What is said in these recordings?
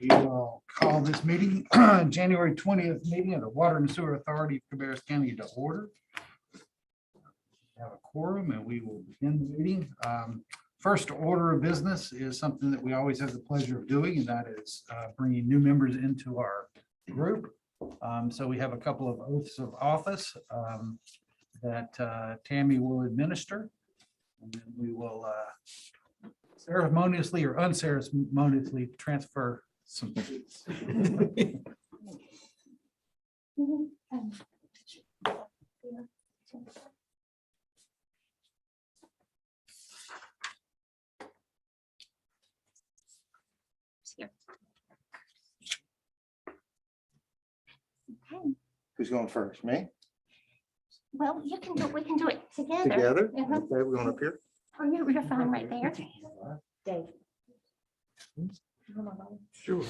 We will call this meeting, January 20th meeting of the Water and Sewer Authority of Cabarrus County to order. We have a quorum and we will begin the meeting. First order of business is something that we always have the pleasure of doing, and that is bringing new members into our group. So we have a couple of oaths of office that Tammy will administer. And then we will ceremoniously or unceremoniously transfer some seats. Here. Okay. Who's going first? Me? Well, you can do, we can do it together. Together? Uh-huh. Okay, we're going up here. Oh, you're fine right there. Dave. Sure.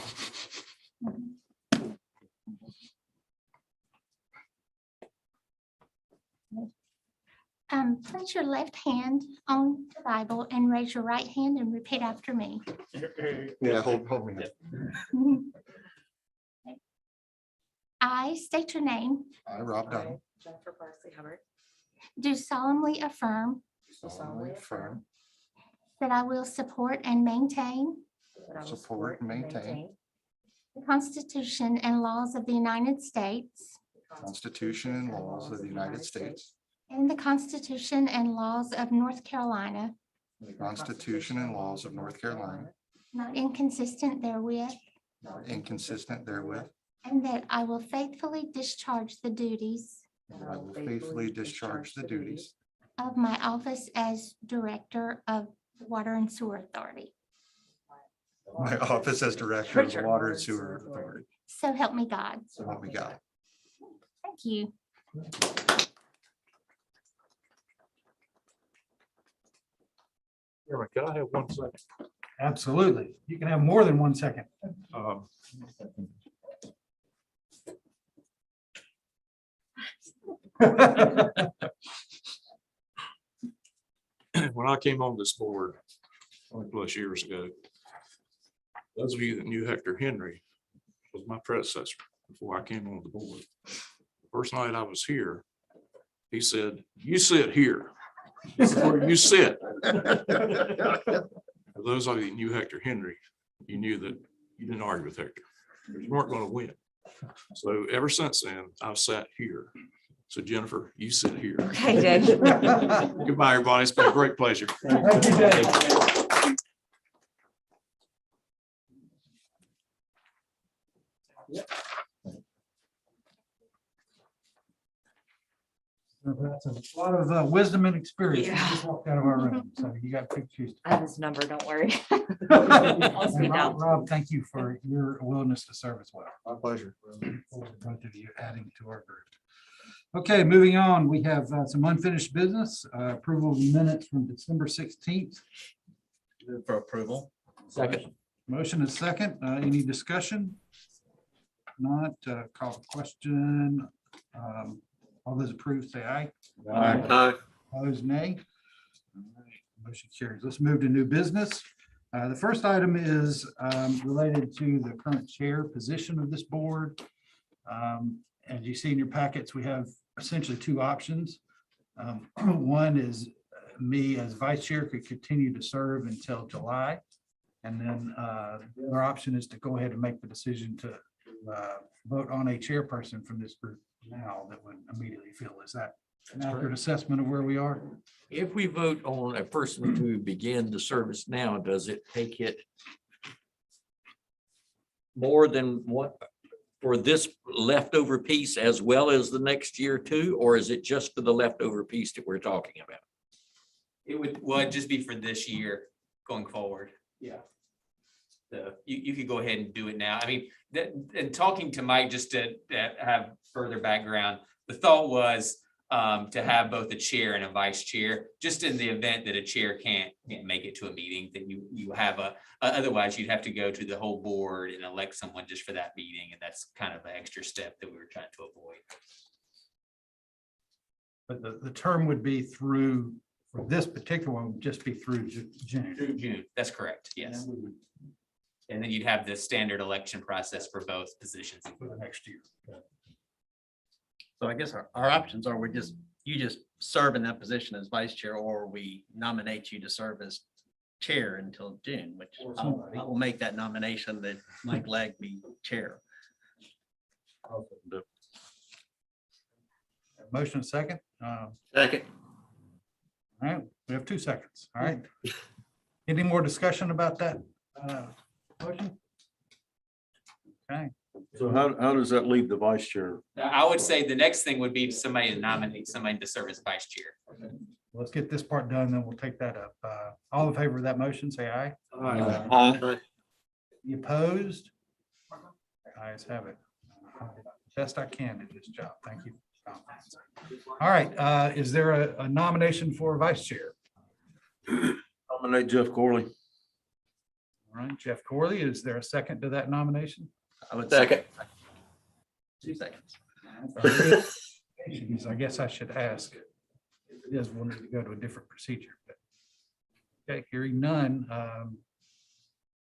Place your left hand on the Bible and raise your right hand and repeat after me. Yeah, hold me. I state your name, I, Rob Dunn, Jennifer Parsley Hubbard. do solemnly affirm solemnly affirm, that I will support and maintain that I will support and maintain the Constitution and laws of the United States the Constitution and laws of the United States, and the Constitution and laws of North Carolina, the Constitution and laws of North Carolina, not inconsistent therewith, not inconsistent therewith, and that I will faithfully discharge the duties and I will faithfully discharge the duties of my office as Director of the Water and Sewer Authority. of my office as Director of the Water and Sewer Authority. So help me God. So help me God. Thank you. Chairman, could I have 1 second? Absolutely. You can have more than 1 second. When I came on this board 20+ years ago, those of you that knew Hector Henry was my predecessor before I came on the board. The first night I was here, he said, "You sit here. This is where you sit." For those of you that knew Hector Henry, you knew that you didn't argue with Hector, because you weren't going to win. So ever since then, I've sat here. So Jennifer, you sit here. Okay, Dave. Goodbye, everybody. It's been a great pleasure. Thank you, Dave. That's a lot of wisdom and experience. Yeah. Just walked out of our room, so you got big shoes. I have his number, don't worry. And speed down. Rob, thank you for your willingness to serve as well. My pleasure. Both of you adding to our group. Okay, moving on, we have some unfinished business, approval of minutes from December 16th. For approval. Second. Motion is second. Any discussion? Not, call the question. All those approved, say aye. Opposed, nay. All right, motion carries. Let's move to new business. The first item is related to the current chair position of this board. As you see in your packets, we have essentially two options. One is me as vice chair could continue to serve until July. And then the other option is to go ahead and make the decision to vote on a chairperson from this group now that would immediately fill. Is that an accurate assessment of where we are? If we vote on a person to begin the service now, does it take it more than what for this leftover piece as well as the next year too? Or is it just for the leftover piece that we're talking about? It would, well, it'd just be for this year going forward. Yeah. So you could go ahead and do it now. I mean, and talking to Mike, just to have further background, the thought was to have both a chair and a vice chair, just in the event that a chair can't make it to a meeting, that you have otherwise you'd have to go to the whole board and elect someone just for that meeting. And that's kind of the extra step that we were trying to avoid. But the term would be through, for this particular one, would just be through June. Through June, that's correct, yes. And then you'd have the standard election process for both positions. For the next year. So I guess our options are you just serve in that position as vice chair, or we nominate you to serve as chair until June, which I will make that nomination that Mike Legg be chair. Motion second. Second. All right, we have 2 seconds. All right. Any more discussion about that? Motion? Okay, So how does that leave the vice chair? I would say the next thing would be somebody to nominate somebody to serve as vice chair. let's get this part done, then we'll take that up. All in favor of that motion, say aye. Aye. You opposed? Ayes have it. Best I can do this job. Thank you. All right, is there a nomination for vice chair? Nominate Jeff Corley. All right, Jeff Corley, is there a second to that nomination? I would Second. 2 seconds. I guess I should ask. If it is, we'll need to go to a different procedure. But okay, hearing none.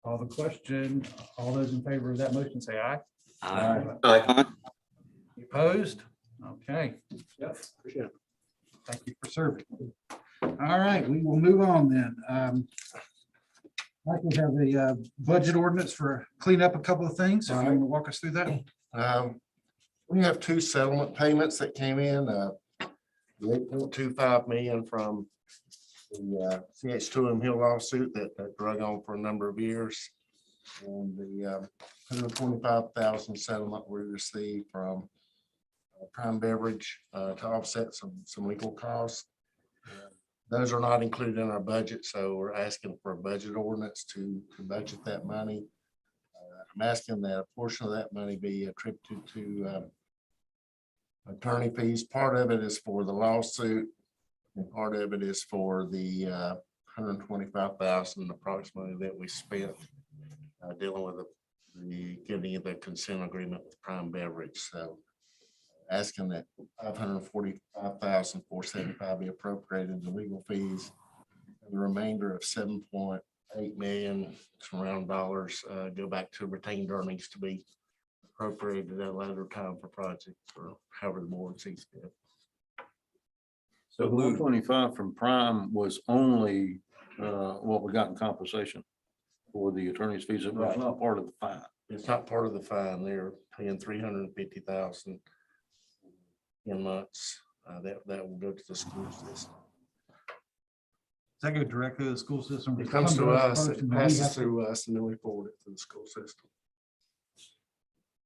All the question, all those in favor of that motion, say aye. Aye. Opposed? Okay. Jeff, thank you for serving. All right, we will move on then. Mike, we have a budget ordinance for clean up a couple of things. If you want to walk us through that? We have 2 settlement payments that came in, the 8.25 million from the CH2M Hill lawsuit that drug on for a number of years. And the 125,000 settlement we received from Prime Beverage to offset some legal costs. Those are not included in our budget, so we're asking for a budget ordinance to budget that money. I'm asking that a portion of that money be attributed to attorney fees. Part of it is for the lawsuit, and part of it is for the 125,000 approximately that we spent dealing with the getting the consent agreement with Prime Beverage. So asking that 545,475 be appropriated into legal fees. And the remainder of 7.8 million round dollars go back to retained earnings to be appropriated at a later time for projects or however the board sees fit. So the 125 from Prime was only what we got in compensation for the attorney's fees. It was not part of the fine. It's not part of the fine. They're paying 350,000 in months. That will go to the school system. Does that go directly to the school system? It comes to us, first, it and then we passes have to- through us, and then we forward it to the school system.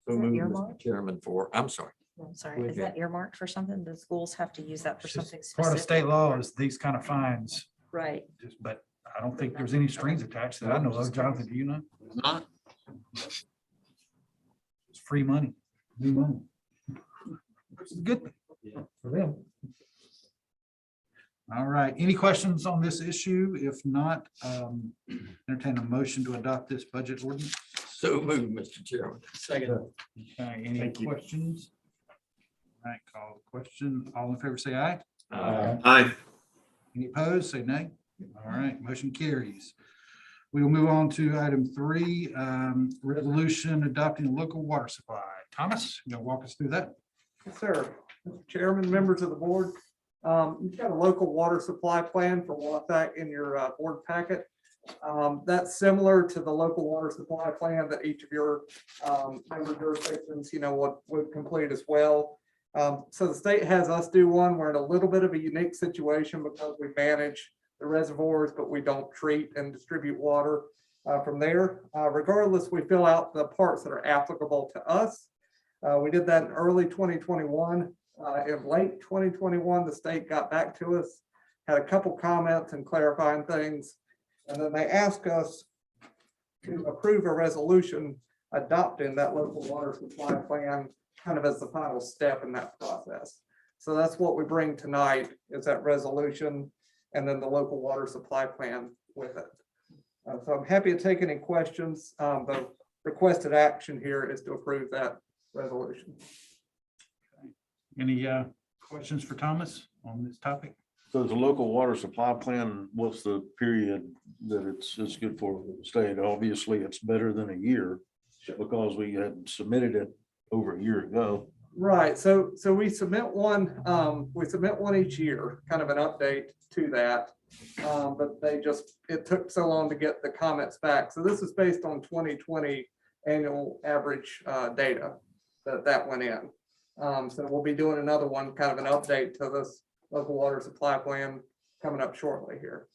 So Is that moved, earmarked? Mr. Chairman, I'm sorry. I'm sorry, is that earmarked for something? The schools have to use that for It's just something Part of specific? state law is these kind of fines, Right. but I don't think there's any strings attached that I know of. Jonathan, do you know? Not. It's free money, new money. Which is a good thing for them. All right, any questions on this issue? If not, entertain a motion to adopt this budget ordinance. So moved, Mr. Chairman. Second. Okay, any Thank you. questions? All right, call the question. All in favor, say aye. Aye. Any opposed, say nay. All right, motion carries. We will move on to item 3, resolution adopting local water supply. Thomas, you gonna walk us through that? Yes, sir. Mr. Chairman, members of the board, you've got a local water supply plan for WSACC in your board packet. That's similar to the local water supply plan that each of your member jurisdictions, would complete as well. So the state has us do one. We're in a little bit of a unique situation because we manage the reservoirs, but we don't treat and distribute water from there. Regardless, we fill out the parts that are applicable to us. We did that in early 2021. In late 2021, the state got back to us, had a couple comments and clarifying things. And then they asked us to approve a resolution adopting that local water supply plan kind of as the final step in that process. So that's what we bring tonight is that resolution and then the local water supply plan with it. So I'm happy to take any questions. The requested action here is to approve that resolution. Any questions for Thomas on this topic? So the local water supply plan, what's the period that it's good for the state? Obviously, it's better than a year because we had submitted it over a year ago. Right, so we submit one each year, kind of an update to that. But it took so long to get the comments back. So this is based on 2020 annual average data that went in. So we'll be doing another one, kind of an update to this local water supply plan coming up shortly here.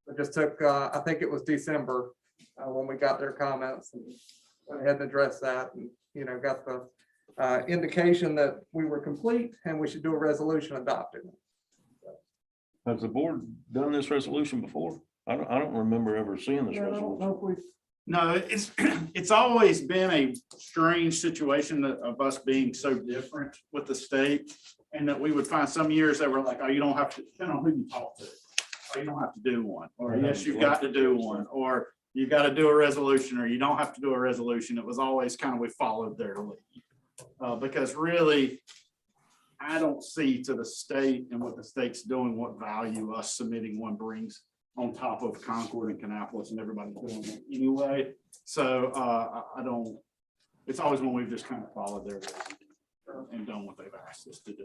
It just took, I think it was December when we got their comments and went ahead and addressed that and, got the indication that we were complete and we should do a resolution adopting it. Has the board done this resolution before? I don't remember ever seeing this Yeah, I don't resolution. know if we No, it's always been a strange situation of us being so different with the state. And that we would find some years that were like, oh, you don't have to, depending on who you talk to. Or you don't have to do one, or yes, you've got to do one, or you got to do a resolution, or you don't have to do a resolution. It was always kind of, we followed their lead. Because really, I don't see to the state and what the state's doing, what value us submitting one brings on top of Concord and Kannapolis and everybody doing it anyway. So I don't, it's always when we've just kind of followed their lead and done what they've asked us to do.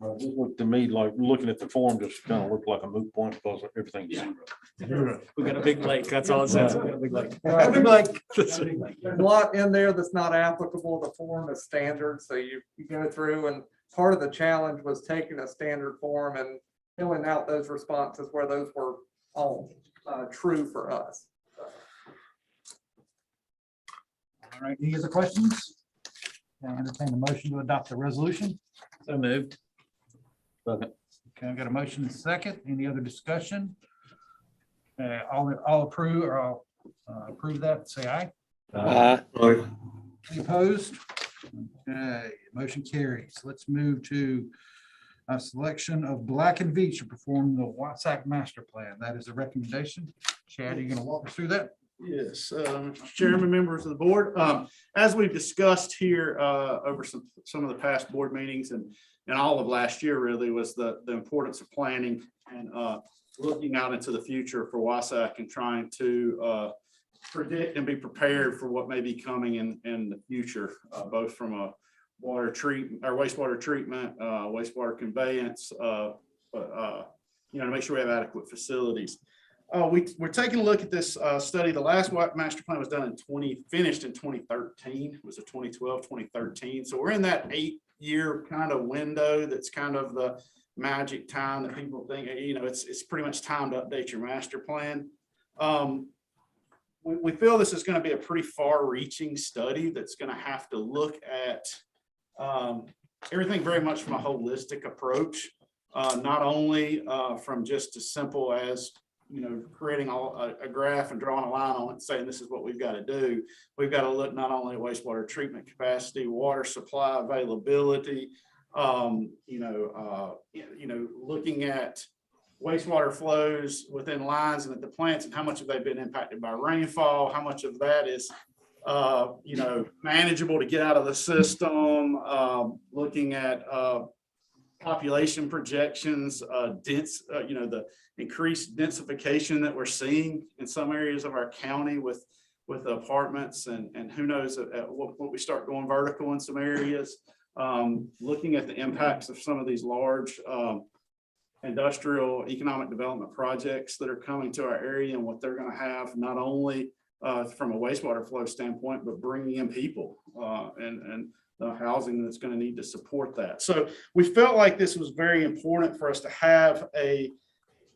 It looked to me like looking at the form just kind of looked like a moot point because everything's zero. We got a big lake, that's all it says. We got a big lake. There's a lot in there that's not applicable. The form is standard, so you go through, and part of the challenge was taking a standard form and filling out those responses where those were all true for us. All right, any other questions? Can I entertain a motion to adopt the resolution? So moved. Second. Okay, I've got a motion and a second. Any other discussion? All approve or all approve that, say aye. Any opposed? Okay, motion carries. Let's move to a selection of Black and Veatch to perform the WSACC master plan. That is a recommendation. Chad, are you going to walk us through that? Yes, Chairman, members of the board, as we've discussed here over some of the past board meetings and all of last year really was the importance of planning and looking out into the future for WSACC and trying to predict and be prepared for what may be coming in the future, both from a water treatment or wastewater treatment, wastewater conveyance, but to make sure we have adequate facilities. We're taking a look at this study. The last master plan was done finished in 2013. It was a 2012, 2013. So we're in that 8-year kind of window. That's kind of the magic time that people think, it's pretty much time to update your master plan. We feel this is going to be a pretty far-reaching study that's going to have to look at everything very much from a holistic approach, not only from just as simple as creating a graph and drawing a line on it, saying this is what we've got to do. We've got to look not only at wastewater treatment capacity, water supply availability, looking at wastewater flows within lines and at the plants and how much have they been impacted by rainfall, how much of that is manageable to get out of the system, looking at population projections, the increased densification that we're seeing in some areas of our county with apartments and who knows what we start going vertical in some areas, looking at the impacts of some of these large industrial economic development projects that are coming to our area and what they're going to have, not only from a wastewater flow standpoint, but bringing in people and the housing that's going to need to support that. So we felt like this was very important for us to have a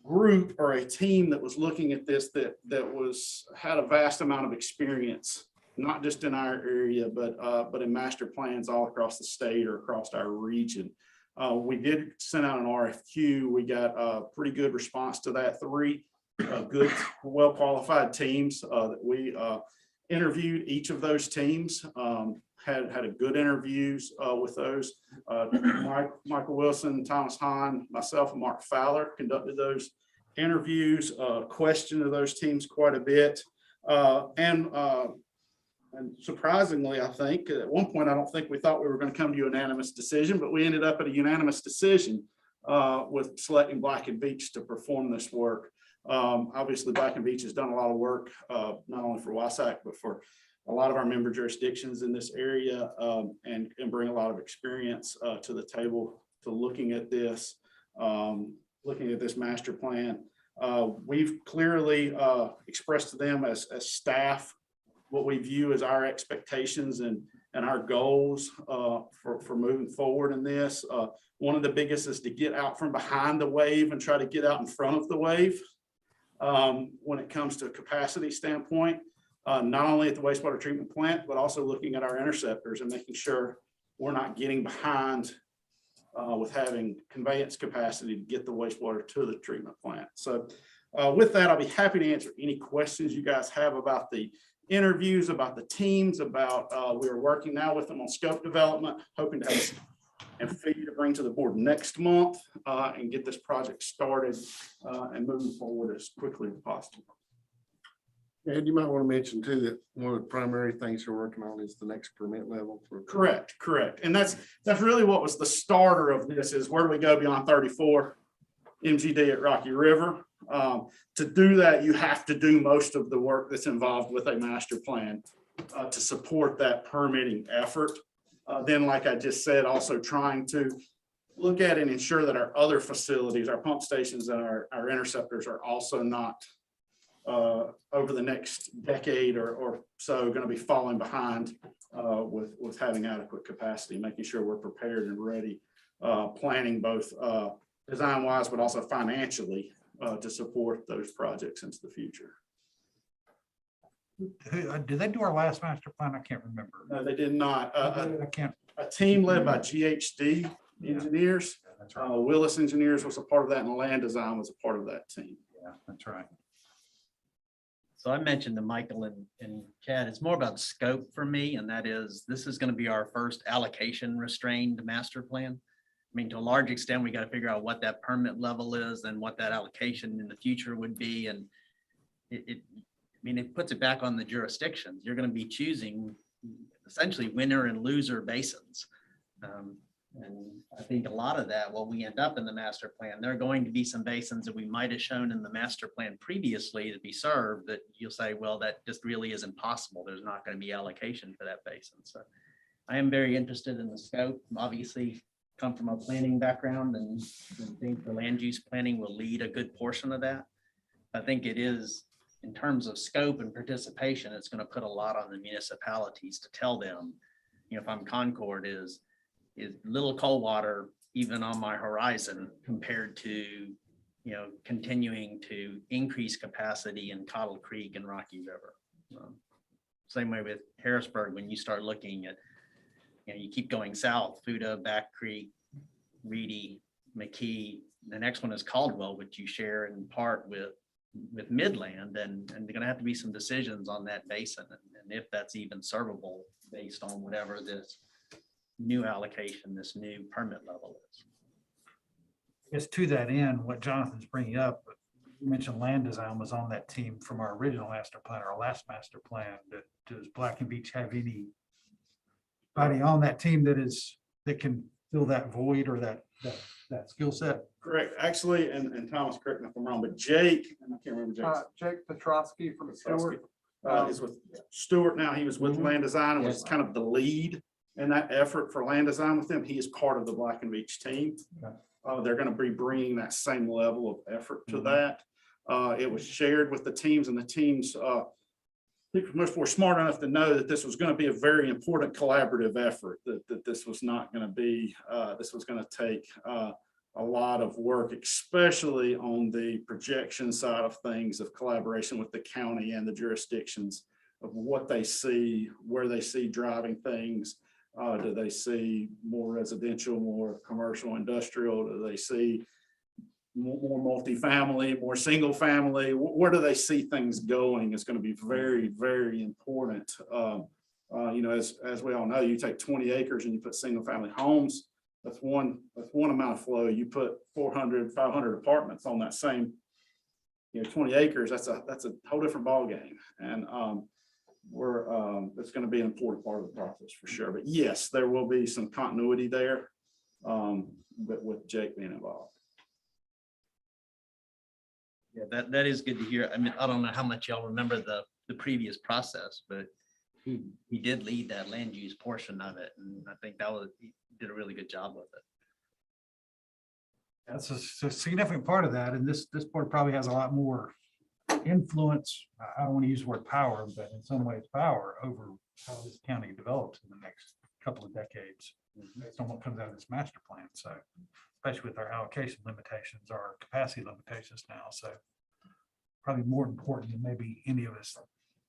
group or a team that was looking at this that had a vast amount of experience, not just in our area, but in master plans all across the state or across our region. We did send out an RFQ. We got a pretty good response to that. 3 good, well-qualified teams that we interviewed. Each of those teams had a good interviews with those. Michael Wilson, Thomas Hahn, myself, and Mark Fowler conducted those interviews, questioned those teams quite a bit. And surprisingly, I think at one point, I don't think we thought we were going to come to a unanimous decision, but we ended up at a unanimous decision with selecting Black and Beach to perform this work. Obviously, Black and Beach has done a lot of work, not only for WSAC, but for a lot of our member jurisdictions in this area, and bring a lot of experience to the table to looking at this master plan. We've clearly expressed to them as staff what we view as our expectations and our goals for moving forward in this. One of the biggest is to get out from behind the wave and try to get out in front of the wave when it comes to a capacity standpoint, not only at the wastewater treatment plant, but also looking at our interceptors and making sure we're not getting behind with having conveyance capacity to get the wastewater to the treatment plant. So with that, I'll be happy to answer any questions you guys have about the interviews, about the teams, about we're working now with them on scope development, hoping to have and for you to bring to the board next month and get this project started and moving forward as quickly as possible. Ed, you might want to mention too that one of the primary things you're working on is the next permit level for. Correct. And that's really what was the starter of this, is where do we go beyond 34 MGD at Rocky River? To do that, you have to do most of the work that's involved with a master plan to support that permitting effort. Then, like I just said, also trying to look at and ensure that our other facilities, our pump stations and our interceptors are also not over the next decade or so going to be falling behind with having adequate capacity, making sure we're prepared and ready, planning both design wise, but also financially to support those projects into the future. Did they do our last master plan? I can't remember. No, they did not. I can't. A team led by GHD engineers, That's right. Willis Engineers was a part of that, and Land Design was a part of that team. Yeah, that's right. So I mentioned to Michael and Chad, it's more about scope for me, and that is, this is going to be our first allocation restrained master plan. I mean, to a large extent, we got to figure out what that permit level is and what that allocation in the future would be. And it puts it back on the jurisdictions. You're going to be choosing essentially winner and loser basins. And I think a lot of that, what we end up in the master plan, there are going to be some basins that we might have shown in the master plan previously to be served that you'll say, well, that just really isn't possible. There's not going to be allocation for that basin. So I am very interested in the scope. Obviously, come from a planning background and think the land use planning will lead a good portion of that. I think it is, in terms of scope and participation, it's going to put a lot on the municipalities to tell them, if I'm Concord, is Little Coldwater even on my horizon compared to, continuing to increase capacity in Cottle Creek and Rocky River. Same way with Harrisburg, when you start looking at, you keep going south, Fuda, Back Creek, Reedy, McKee. The next one is Caldwell, which you share in part with Midland, and they're going to have to be some decisions on that basin and if that's even servable based on whatever this new allocation, this new permit level is. I guess to that end, what Jonathan's bringing up, you mentioned Land Design was on that team from our original master plan, our last master plan. Does Black and Beach have anybody on that team that can fill that void or that skill set? Correct. Actually, and Thomas, correct me if I'm wrong, but Jake, and I can't remember Jake's. Jake Petrosky from Stewart. Is with Stewart now. He was with Land Design and was kind of the lead in that effort for Land Design with them. He is part of the Black and Beach team. Okay. They're going to be bringing that same level of effort to that. It was shared with the teams, and the teams, I think most were smart enough to know that this was going to be a very important collaborative effort, that this was not going to be, this was going to take a lot of work, especially on the projection side of things, of collaboration with the county and the jurisdictions of what they see, where they see driving things. Do they see more residential, more commercial, industrial? Do they see more multifamily, more single family? Where do they see things going? It's going to be very, very important. As we all know, you take 20 acres and you put single family homes. That's one amount of flow. You put 400, 500 apartments on that same, 20 acres. That's a whole different ball game. And it's going to be an important part of the process for sure. But yes, there will be some continuity there, but with Jake being involved. Yeah, that is good to hear. I mean, I don't know how much y'all remember the previous process, but he did lead that land use portion of it. And I think he did a really good job with it. That's a significant part of that, and this board probably has a lot more influence. I don't want to use the word power, but in some ways power over how this county develops in the next couple of decades based on what comes out of this master plan. So especially with our allocation limitations, our capacity limitations now. So probably more important than maybe any of us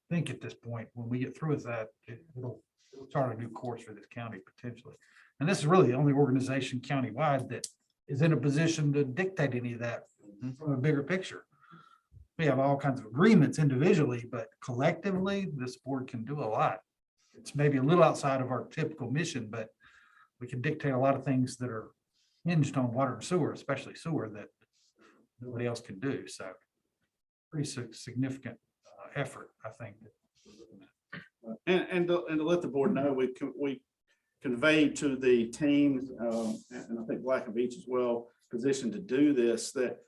think at this point. When we get through with that, it'll start a new course for this county potentially. And this is really the only organization countywide that is in a position to dictate any of that from a bigger picture. We have all kinds of agreements individually, but collectively, this board can do a lot. It's maybe a little outside of our typical mission, but we can dictate a lot of things that are hinged on water and sewer, especially sewer, that nobody else can do. So pretty significant effort, I think. And to let the board know, we conveyed to the teams, and I think Black and Beach as well, positioned to do this, that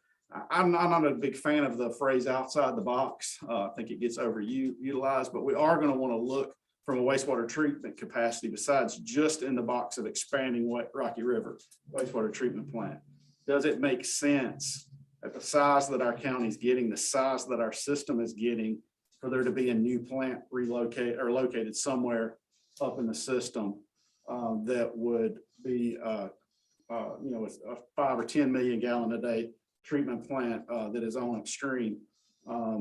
I'm not a big fan of the phrase outside the box. I think it gets overutilized, but we are going to want to look from a wastewater treatment capacity besides just in the box of expanding Rocky River wastewater treatment plant. Does it make sense at the size that our county is getting, the size that our system is getting, for there to be a new plant relocated or located somewhere up in the system that would be a 5 or 10 million gallon a day treatment plant that is on upstream? A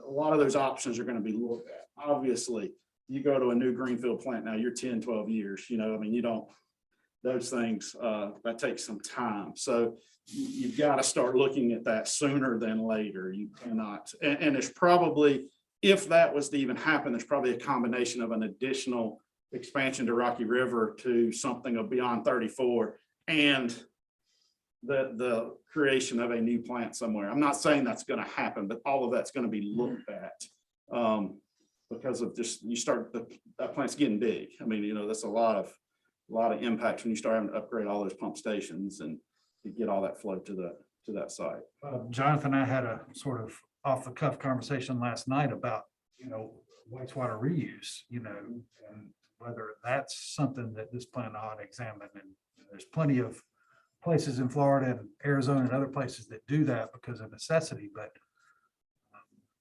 lot of those options are going to be looked at. Obviously, you go to a new greenfield plant now, you're 10, 12 years, I mean, you don't, those things, that takes some time. So you've got to start looking at that sooner than later. You cannot, and there's probably, if that was to even happen, there's probably a combination of an additional expansion to Rocky River to something of beyond 34 and the creation of a new plant somewhere. I'm not saying that's going to happen, but all of that's going to be looked at because of just, that plant's getting big. I mean, that's a lot of impact when you start having to upgrade all those pump stations and to get all that flow to that site. Jonathan and I had a sort of off the cuff conversation last night about, wastewater reuse, and whether that's something that this plan ought to examine. And there's plenty of places in Florida and Arizona and other places that do that because of necessity, but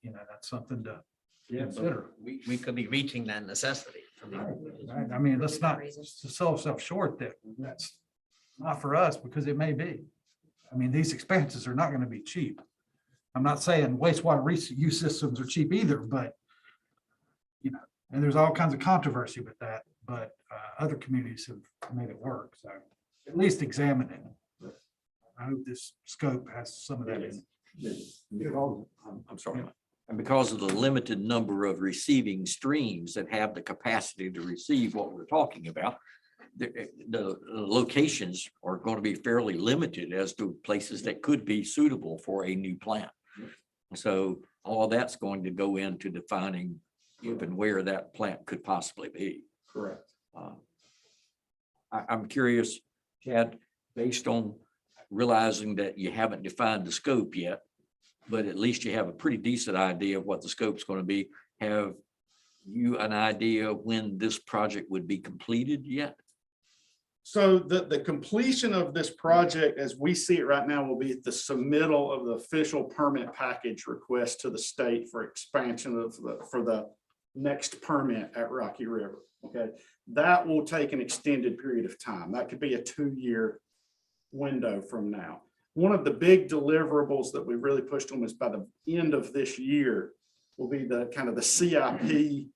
that's something to consider. We could be reaching that necessity. Right? I mean, let's not sell ourselves short that that's not for us, because it may be. I mean, these expenses are not going to be cheap. I'm not saying wastewater reuse systems are cheap either, but and there's all kinds of controversy with that, but other communities have made it work. So at least examine it. I hope this scope has some of that in it. I'm sorry. And because of the limited number of receiving streams that have the capacity to receive what we're talking about, the locations are going to be fairly limited as to places that could be suitable for a new plant. So all that's going to go into defining even where that plant could possibly be. Correct. I'm curious, Chad, based on realizing that you haven't defined the scope yet, but at least you have a pretty decent idea of what the scope's going to be. Have you an idea when this project would be completed yet? So the completion of this project, as we see it right now, will be the submittal of the official permit package request to the state for expansion for the next permit at Rocky River. Okay, that will take an extended period of time. That could be a 2-year window from now. One of the big deliverables that we really pushed on is by the end of this year will be the kind of the CIP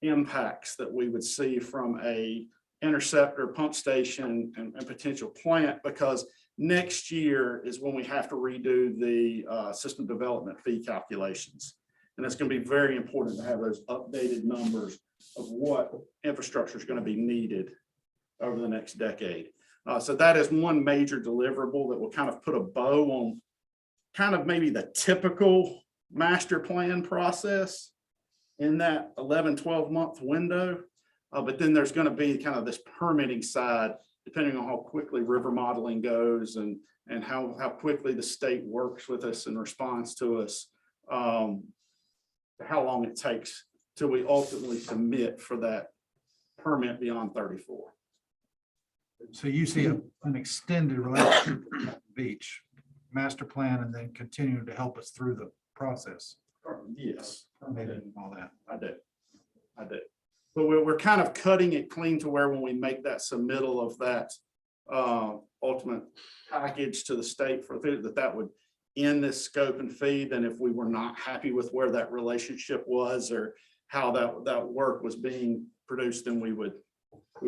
impacts that we would see from a interceptor, pump station, and potential plant, because next year is when we have to redo the system development fee calculations. And it's going to be very important to have those updated numbers of what infrastructure is going to be needed over the next decade. So that is one major deliverable that will kind of put a bow on kind of maybe the typical master plan process in that 11, 12-month window. But then there's going to be kind of this permitting side depending on how quickly river modeling goes and how quickly the state works with us in response to us, how long it takes till we ultimately submit for that permit beyond 34. So you see an extended relationship with the beach, master plan, and then continue to help us through the process. Yes, Maybe and all that. I do. But we're kind of cutting it clean to where when we make that submittal of that ultimate package to the state for that would end this scope and fee. Then if we were not happy with where that relationship was or how that work was being produced, then we would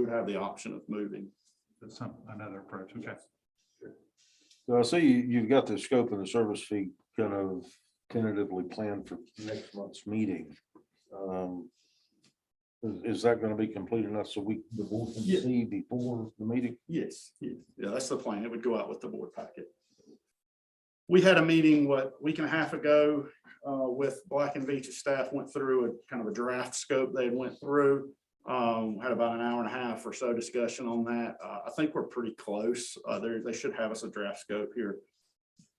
have the option of moving. That's another approach. Okay. So I see you've got the scope of the service fee kind of tentatively planned for next month's meeting. Is that going to be complete enough so the board can Yeah. see before the meeting? Yes, yeah, that's the plan. It would go out with the board packet. We had a meeting, week and a half ago, with Black and Veatch staff, went through a kind of a draft scope they went through. Had about an hour and a half or so discussion on that. I think we're pretty close. They should have us a draft scope here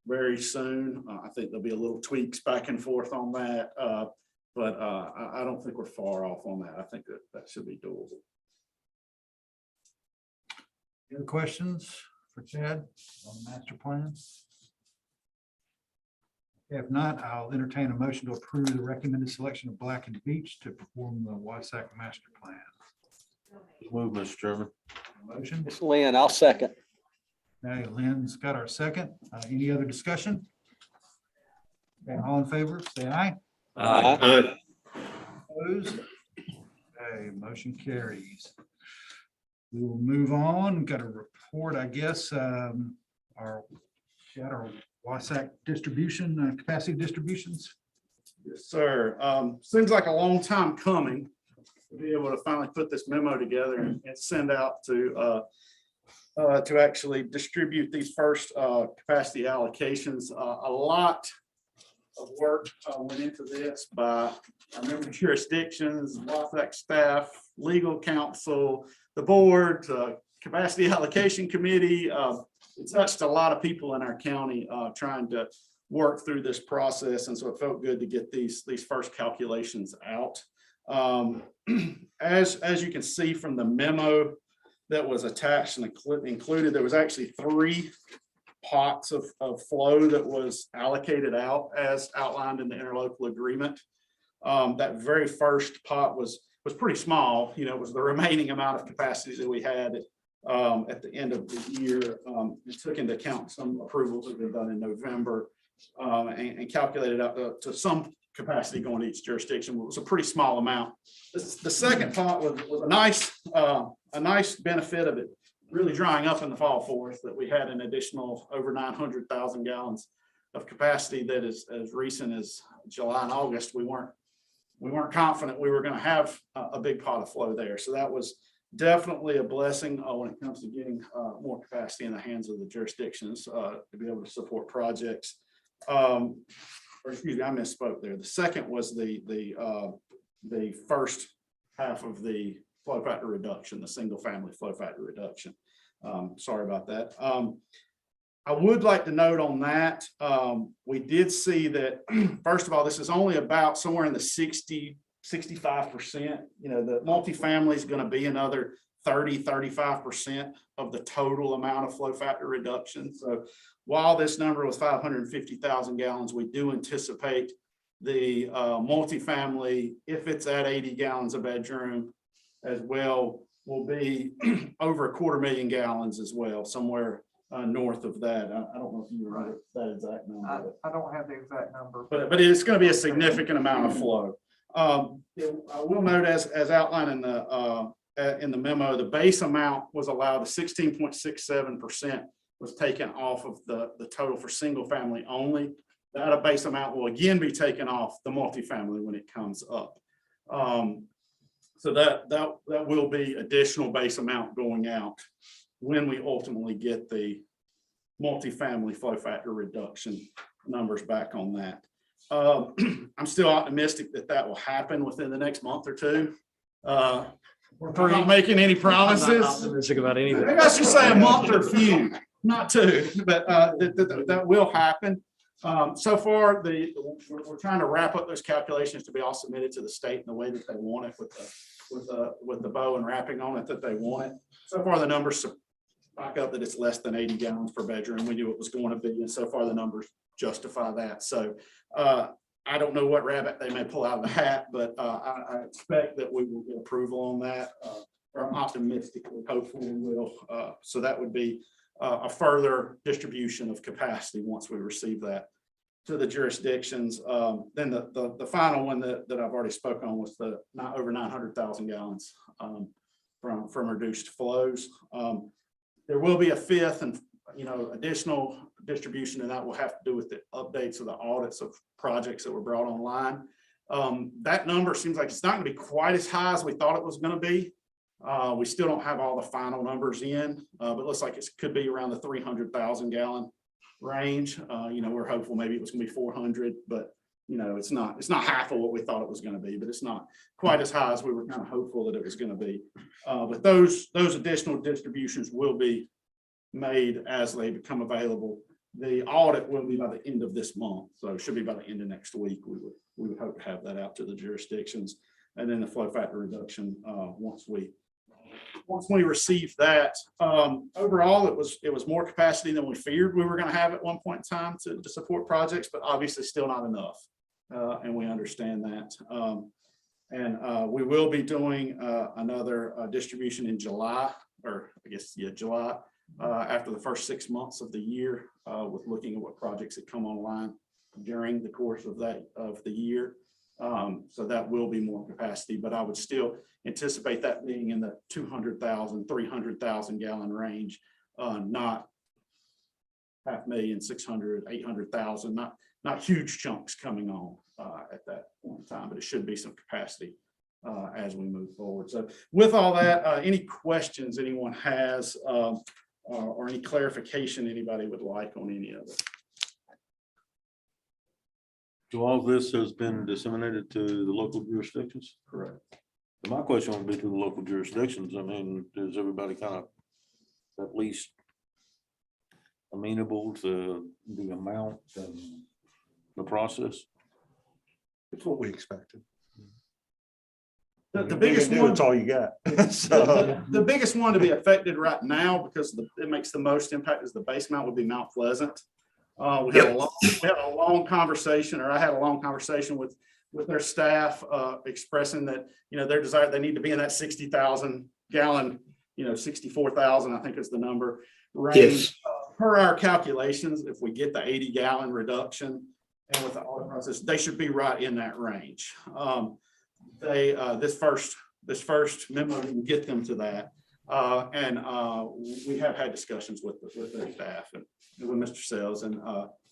very soon. I think there'll be a little tweaks back and forth on that. But I don't think we're far off on that. I think that should be doable. Any other questions for Chad on the master plan? If not, I'll entertain a motion to approve the recommended selection of Black and Veatch to perform the WSAC master plan. Move, Mr. Chairman. Motion. It's Lynn, I'll second. Now Lynn's got our second. Any other discussion? Okay, all in favor, say aye. Opposed? Okay, motion carries. We will move on. Got a report, I guess, our WSAC distribution, capacity distributions. Yes, sir. Seems like a long time coming to be able to finally put this memo together and send out to actually distribute these first capacity allocations. A lot of work went into this by our member jurisdictions, WSAC staff, legal counsel, the board, capacity allocation committee. It touched a lot of people in our county trying to work through this process. And so it felt good to get these first calculations out. As you can see from the memo that was attached and included, there was actually 3 pots of flow that was allocated out as outlined in the interlocal agreement. That very first pot was pretty small. It was the remaining amount of capacity that we had at the end of the year. It took into account some approvals that were done in November and calculated out to some capacity going to each jurisdiction. It was a pretty small amount. The second pot was a nice benefit of it really drying up in the fall for us, that we had an additional over 900,000 gallons of capacity that is as recent as July and August. We weren't confident we were going to have a big pot of flow there. So that was definitely a blessing when it comes to getting more capacity in the hands of the jurisdictions to be able to support projects. Or excuse me, I misspoke there. The second was the first half of the flow factor reduction, the single family flow factor reduction. Sorry about that. I would like to note on that, we did see that, first of all, this is only about somewhere in the 65%. The multifamily is going to be another 35% of the total amount of flow factor reduction. So while this number was 550,000 gallons, we do anticipate the multifamily, if it's at 80 gallons a bedroom as well, will be over 250,000 gallons as well, somewhere north of that. I don't know if you were right that exact number. I don't have the exact number. But it's going to be a significant amount of flow. I will note, as outlined in the memo, the base amount was allowed, the 16.67% was taken off of the total for single family only. That base amount will again be taken off the multifamily when it comes up. So that will be additional base amount going out when we ultimately get the multifamily flow factor reduction numbers back on that. I'm still optimistic that will happen within the next month or two. I'm not making any promises. Optimistic about anything. Maybe I should say a month or few, not two, but that will happen. So far, we're trying to wrap up those calculations to be all submitted to the state in the way that they want it with the bow and wrapping on it that they want it. So far, the numbers back up that it's less than 80 gallons per bedroom. We knew it was going to be, and so far the numbers justify that. So I don't know what rabbit they may pull out of the hat, but I expect that we will get approval on that. Or I'm optimistically hopeful we will. So that would be a further distribution of capacity once we receive that to the jurisdictions. Then the final one that I've already spoken on was the not over 900,000 gallons from reduced flows. There will be a fifth and additional distribution, and that will have to do with the updates of the audits of projects that were brought online. That number seems like it's not going to be quite as high as we thought it was going to be. We still don't have all the final numbers in, but it looks like it could be around the 300,000 gallon range. We're hopeful maybe it was going to be 400, but it's not half of what we thought it was going to be, but it's not quite as high as we were kind of hopeful that it was going to be. But those additional distributions will be made as they become available. The audit will be by the end of this month, so it should be by the end of next week. We would hope to have that out to the jurisdictions, and then the flow factor reduction once we receive that. Overall, it was more capacity than we feared we were going to have at one point in time to support projects, but obviously still not enough, and we understand that. And we will be doing another distribution in July, or I guess July, after the first 6 months of the year, with looking at what projects that come online during the course of the year. So that will be more capacity, but I would still anticipate that being in the 200,000, 300,000 gallon range, not 500,000, 600,000, 800,000, not huge chunks coming on at that point in time, but it should be some capacity as we move forward. So with all that, any questions anyone has, or any clarification anybody would like on any of it? So all of this has been disseminated to the local jurisdictions? Correct. My question would be to the local jurisdictions. I mean, is everybody kind of at least amenable to the amount and the process? It's what we expected. The biggest one, That's all you got. So the biggest one to be affected right now, because it makes the most impact, is the base mount would be Mount Pleasant. We had a long conversation, or I had a long conversation with their staff, expressing that, their desire, they need to be in that 60,000 gallon, 64,000, I think is the number range. Yes. Per our calculations, if we get the 80 gallon reduction and with the audit process, they should be right in that range. This first memo can get them to that. And we have had discussions with their staff and with Mr. Sells, and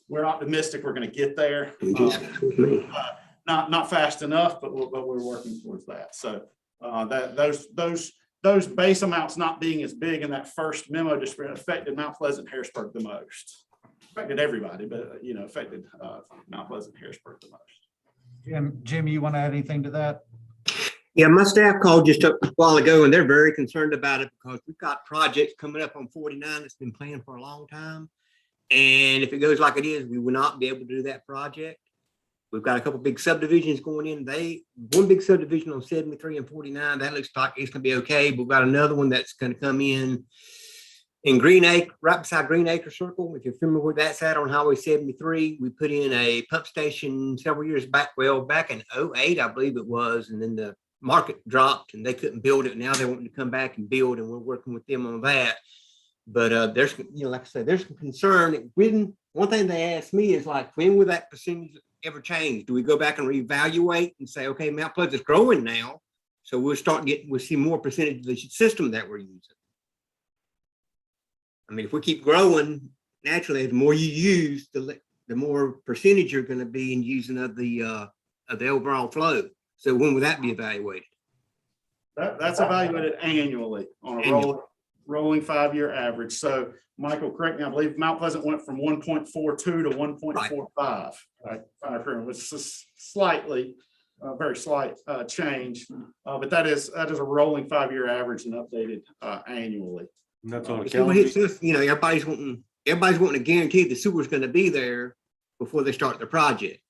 we're optimistic we're going to get there. Not fast enough, but we're working towards that. So those base amounts not being as big in that first memo just affected Mount Pleasant, Harrisburg the most. Affected everybody, but affected Mount Pleasant, Harrisburg the most. Jim, you want to add anything to that? Yeah, my staff called just a while ago, and they're very concerned about it because we've got projects coming up on 49 that's been planned for a long time. And if it goes like it is, we will not be able to do that project. We've got a couple big subdivisions going in. One big subdivision on 73 and 49, that looks like it's gonna be okay. But we've got another one that's gonna come in Green Acre, right beside Green Acre Circle. If you're familiar where that's at on Highway 73, we put in a pump station several years back, back in 08, I believe it was. And then the market dropped and they couldn't build it. Now they want to come back and build, and we're working with them on that. But there's, like I said, there's some concern. One thing they asked me is like, when will that percentage ever change? Do we go back and reevaluate and say, okay, Mount Pleasant's growing now, so we'll see more percentage of the system that we're using. I mean, if we keep growing, naturally, the more you use, the more percentage you're going to be in using of the overall flow. So when will that be evaluated? That's evaluated annually on a rolling 5-year average. So Michael, correct me, I believe Mount Pleasant went from 1.42 to 1.45. Right. Which is slightly a very slight change. But that is a rolling 5-year average and updated annually. And that's on a See what calendar. it says, you know, everybody's wanting to guarantee the sewer's gonna be there before they start the project.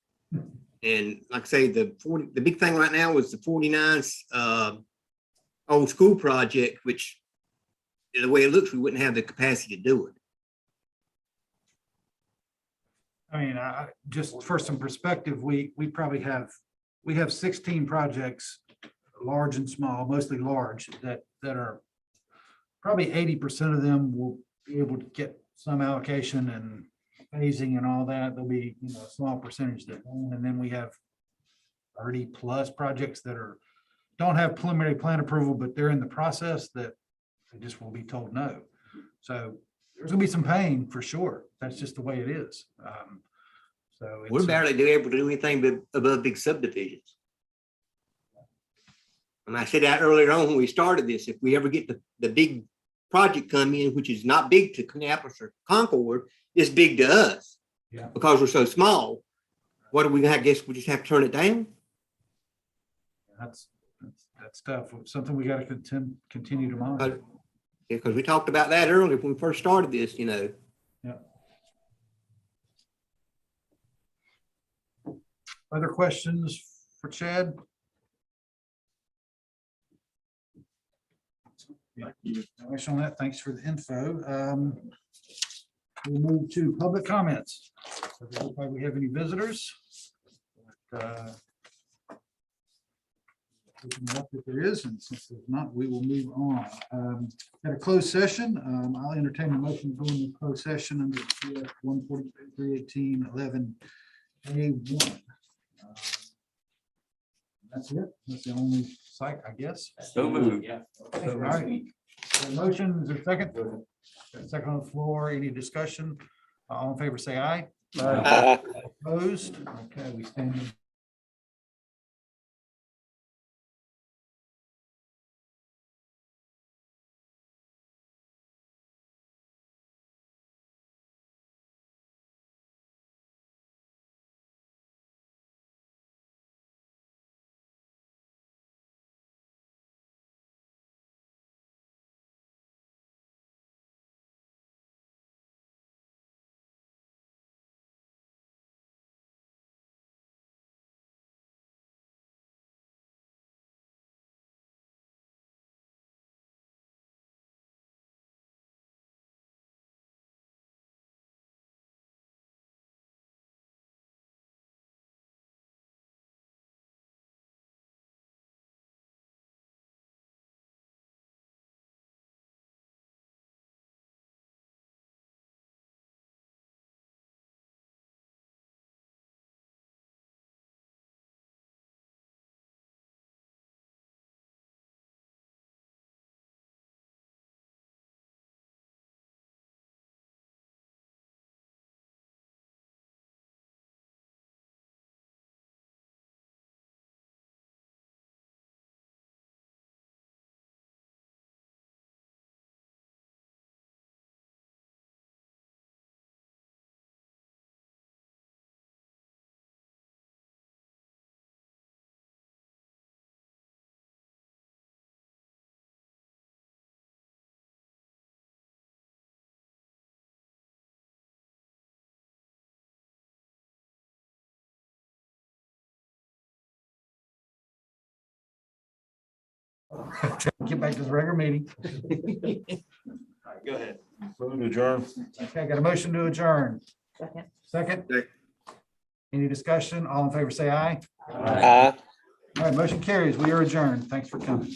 And like I say, the big thing right now is the 49 old school project, which the way it looks, we wouldn't have the capacity to do it. I mean, just for some perspective, we probably have 16 projects, large and small, mostly large, that are probably 80% of them will be able to get some allocation and phasing and all that. There'll be, you know, a small percentage that won't. And then we have 30+ projects that don't have preliminary plan approval, but they're in the process that they just will be told no. So there's gonna be some pain for sure. That's just the way it is. So We're it's, barely able to do anything but above big subdivisions. And I said that earlier on when we started this, if we ever get the big project come in, which is not big to Kannapolis or Concord, it's big to us. Yeah. Because we're so small. What do we, I guess we just have to turn it down? that's tough. Something we gotta continue to monitor. Because we talked about that earlier when we first started this, you know. Other questions for Chad? Yeah, no issue on that. Thanks for the info. We'll move to public comments. So it looks like we have any visitors? Open it up if there is, and since there's not, we will move on. At a closed session, I'll entertain a motion to go into closed session under 143-318-11A1. That's it. That's the only site, I guess. So moved. All right. The motion is there a second? Second on the floor. Any discussion? All in favor, say aye. Opposed? Okay, we stand in get back to the regular meeting. Go ahead. Move to adjourn. Okay, got a motion to adjourn. Second. Second? Second. Any discussion? All in favor, say aye. Aye. All right, motion carries. We are adjourned. Thanks for coming.